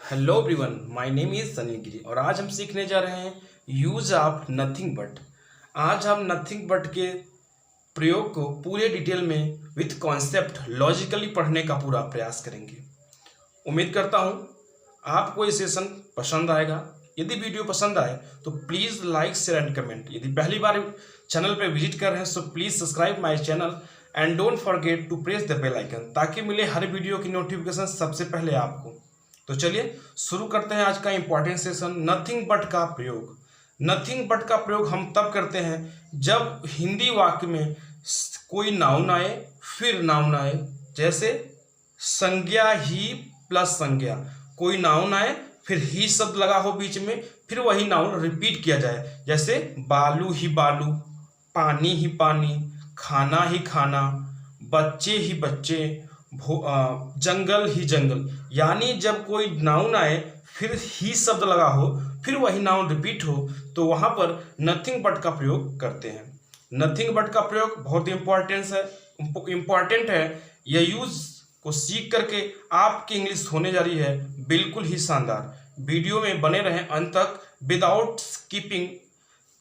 Hello everyone, my name is Sunny Giri और आज हम सीखने जा रहे हैं यूज ऑफ नथिंग बट। आज हम नथिंग बट के प्रयोग को पूरे डिटेल में विथ कॉन्सेप्ट लॉजिकली पढ़ने का पूरा प्रयास करेंगे। उम्मीद करता हूं आपको ये सेशन पसंद आएगा। यदि वीडियो पसंद आए तो please like share and comment. यदि पहली बार चैनल पर विजिट कर रहे हैं तो please subscribe my channel and don't forget to press the bell icon ताकि मिले हर वीडियो की नोटिफिकेशन सबसे पहले आपको। तो चलिए शुरू करते हैं आज का इंपॉर्टेंट सेशन, नथिंग बट का प्रयोग। नथिंग बट का प्रयोग हम तब करते हैं जब हिंदी वाक्य में कोई नाउन आए फिर नाउन आए, जैसे संज्ञा ही प्लस संज्ञा, कोई नाउन आए फिर ही शब्द लगा हो बीच में, फिर वही नाउन रिपीट किया जाए, जैसे बालू ही बालू, पानी ही पानी, खाना ही खाना, बच्चे ही बच्चे, जंगल ही जंगल। यानी जब कोई नाउन आए फिर ही शब्द लगा हो फिर वही नाउन रिपीट हो तो वहां पर नथिंग बट का प्रयोग करते हैं। नथिंग बट का प्रयोग बहुत इंपॉर्टेंट है। यह यूज को सीख करके आपकी इंग्लिश होने जा रही है बिल्कुल ही शानदार। वीडियो में बने रहें अंत तक विदाउट स्किपिंग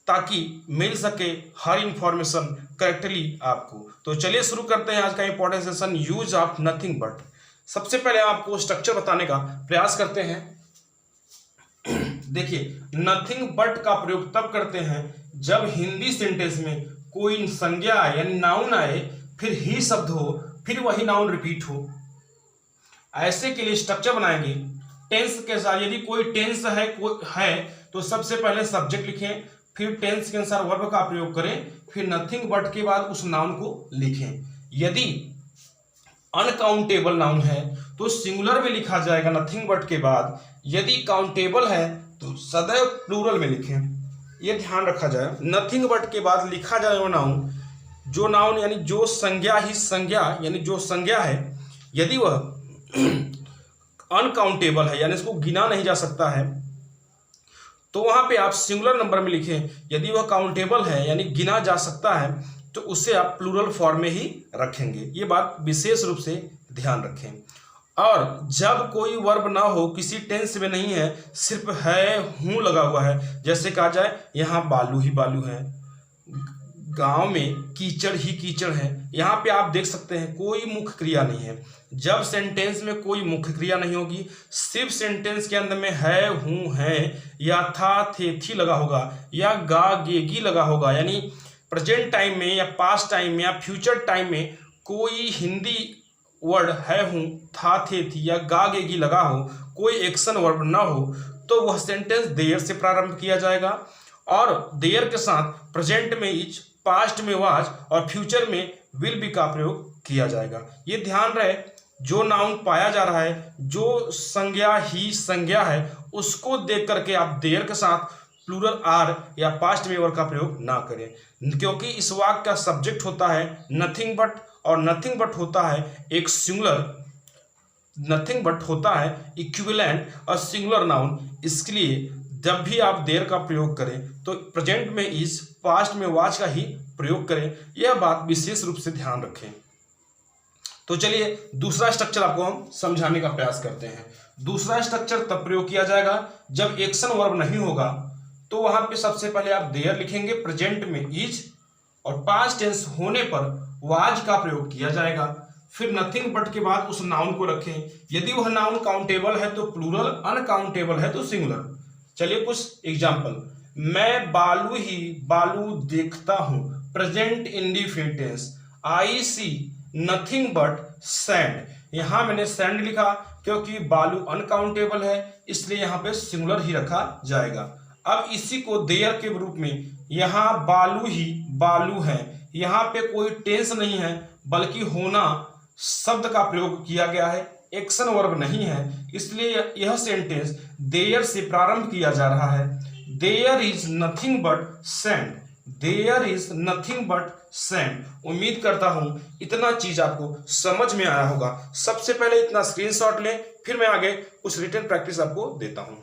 ताकि मिल सके हर इंफॉर्मेशन करेक्टली आपको। तो चलिए शुरू करते हैं आज का important session, use of nothing but. सबसे पहले आपको स्ट्रक्चर बताने का प्रयास करते हैं। देखिए, नथिंग बट का प्रयोग तब करते हैं जब हिंदी सेंटेंस में कोई संज्ञा यानी नाउन आए फिर ही शब्द हो फिर वही नाउन रिपीट हो। ऐसे के लिए स्ट्रक्चर बनाएंगे टेंस के साथ। यदि कोई टेंस है तो सबसे पहले सब्जेक्ट लिखें, फिर टेंस के अनुसार वर्ब का प्रयोग करें, फिर नथिंग बट के बाद उस नाउन को लिखें। यदि अनकाउंटेबल नाउन है तो सिंगुलर में लिखा जाएगा नथिंग बट के बाद। यदि काउंटेबल है तो सदैव प्लूरल में लिखें। यह ध्यान रखा जाए, नथिंग बट के बाद लिखा जाए वो नाउन, जो नाउन यानी जो संज्ञा ही संज्ञा यानी जो संज्ञा है, यदि वह अनकाउंटेबल है यानी इसको गिना नहीं जा सकता है तो वहां पे आप सिंगुलर नंबर में लिखें। यदि वह काउंटेबल है यानी गिना जा सकता है तो उसे आप प्लूरल फॉर्म में ही रखेंगे। ये बात विशेष रूप से ध्यान रखें। और जब कोई वर्ब ना हो, किसी टेंस में नहीं है, सिर्फ है हूं लगा हुआ है, जैसे कहा जाए यहाँ बालू ही बालू है, गांव में कीचड़ ही कीचड़ है, यहाँ पे आप देख सकते हैं कोई मुख्य क्रिया नहीं है। जब सेंटेंस में कोई मुख्य क्रिया नहीं होगी, सिर्फ सेंटेंस के अंदर में है हूं है या था थे थी लगा होगा या गा गे गी लगा होगा, यानी प्रेजेंट टाइम में या पास्ट टाइम में या फ्यूचर टाइम में कोई हिंदी वर्ड है हूं था थे थी या गा गे गी लगा हो, कोई एक्शन वर्ब ना हो, तो वह सेंटेंस देयर से प्रारंभ किया जाएगा। और देयर के साथ प्रेजेंट में इज, पास्ट में वाज और फ्यूचर में विल बी का प्रयोग किया जाएगा। ये ध्यान रहे, जो नाउन पाया जा रहा है, जो संज्ञा ही संज्ञा है, उसको देख करके आप देयर के साथ प्लूरल आर या पास्ट में वर्ब का प्रयोग ना करें, क्योंकि इस वाक्य का सब्जेक्ट होता है नथिंग बट और नथिंग बट होता है एक सिंगुलर, नथिंग बट होता है इक्विवेलेंट और सिंगुलर नाउन। इसके लिए जब भी आप देयर का प्रयोग करें तो प्रेजेंट में इज, पास्ट में वाज का ही प्रयोग करें। यह बात विशेष रूप से ध्यान रखें। तो चलिए दूसरा स्ट्रक्चर आपको हम समझाने का प्रयास करते हैं। दूसरा स्ट्रक्चर तब प्रयोग किया जाएगा जब एक्शन वर्ब नहीं होगा, तो वहां पे सबसे पहले आप देयर लिखेंगे, प्रेजेंट में इज और पास्ट टेंस होने पर वाज का प्रयोग किया जाएगा। फिर नथिंग बट के बाद उस नाउन को रखें। यदि वह नाउन काउंटेबल है तो प्लूरल, अनकाउंटेबल है तो सिंगुलर। चलिए कुछ एग्जाम्पल, मैं बालू ही बालू देखता हूं, present indefinite tense, I see nothing but sand. यहां मैंने सैंड लिखा क्योंकि बालू अनकाउंटेबल है, इसलिए यहां पे सिंगुलर ही रखा जाएगा। अब इसी को देयर के रूप में, यहां बालू ही बालू है, यहां पे कोई टेंस नहीं है बल्कि होना शब्द का प्रयोग किया गया है, एक्शन वर्ब नहीं है, इसलिए यह सेंटेंस देयर से प्रारंभ किया जा रहा है। There is nothing but sand, there is nothing but sand. उम्मीद करता हूं इतना चीज आपको समझ में आया होगा। सबसे पहले इतना स्क्रीनशॉट लें, फिर मैं आगे कुछ रिटन प्रैक्टिस आपको देता हूं।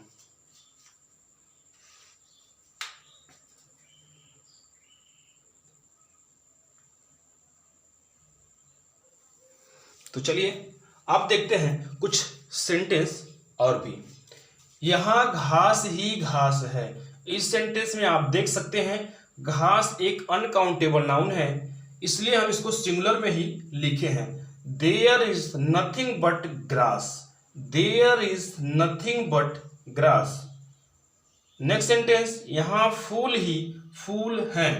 तो चलिए आप देखते हैं कुछ सेंटेंस और भी। यहाँ घास ही घास है। इस सेंटेंस में आप देख सकते हैं घास एक अनकाउंटेबल नाउन है, इसलिए हम इसको सिंगुलर में ही लिखे हैं। There is nothing but grass, there is nothing but grass. Next sentence, यहाँ फूल ही फूल हैं।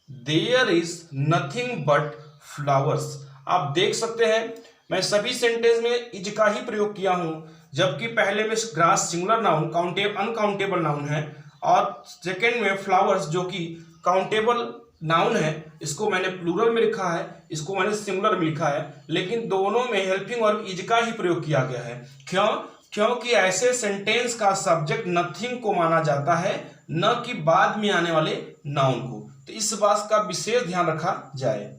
There is nothing but flowers. आप देख सकते हैं मैं सभी सेंटेंस में इज का ही प्रयोग किया हूं, जबकि पहले में grass singular noun uncountable noun है और सेकेंड में फ्लावर्स जो कि काउंटेबल नाउन है, इसको मैंने प्लूरल में लिखा है, इसको मैंने सिंगुलर में लिखा है, लेकिन दोनों में हेल्पिंग वर्ब इज का ही प्रयोग किया गया है। क्यों? क्योंकि ऐसे सेंटेंस का सब्जेक्ट नथिंग को माना जाता है, न कि बाद में आने वाले नाउन को। तो इस बात का विशेष ध्यान रखा जाए।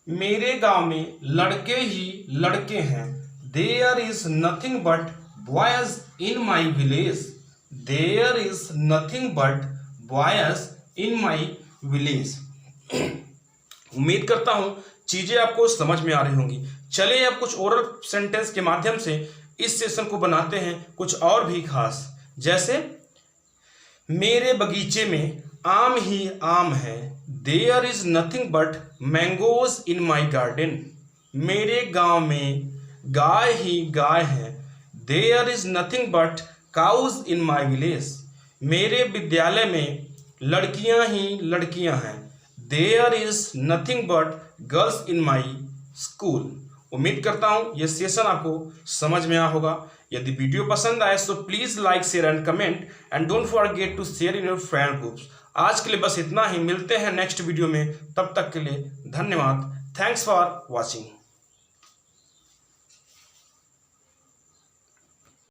मेरे गांव में लड़के ही लड़के हैं। There is nothing but boys in my village, there is nothing but boys in my village. उम्मीद करता हूं चीजें आपको समझ में आ रही होंगी। चलिए अब कुछ ओरल सेंटेंस के माध्यम से इस सेशन को बनाते हैं कुछ और भी खास। जैसे मेरे बगीचे में आम ही आम है। There is nothing but mangoes in my garden. मेरे गांव में गाय ही गाय है। There is nothing but cows in my village. मेरे विद्यालय में लड़कियां ही लड़कियां हैं। There is nothing but girls in my school. उम्मीद करता हूं यह सेशन आपको समझ में आया होगा। यदि वीडियो पसंद आए तो please like, share and comment and don't forget to share in your friend groups. आज के लिए बस इतना ही, मिलते हैं नेक्स्ट वीडियो में। तब तक के लिए धन्यवाद। Thanks for watching.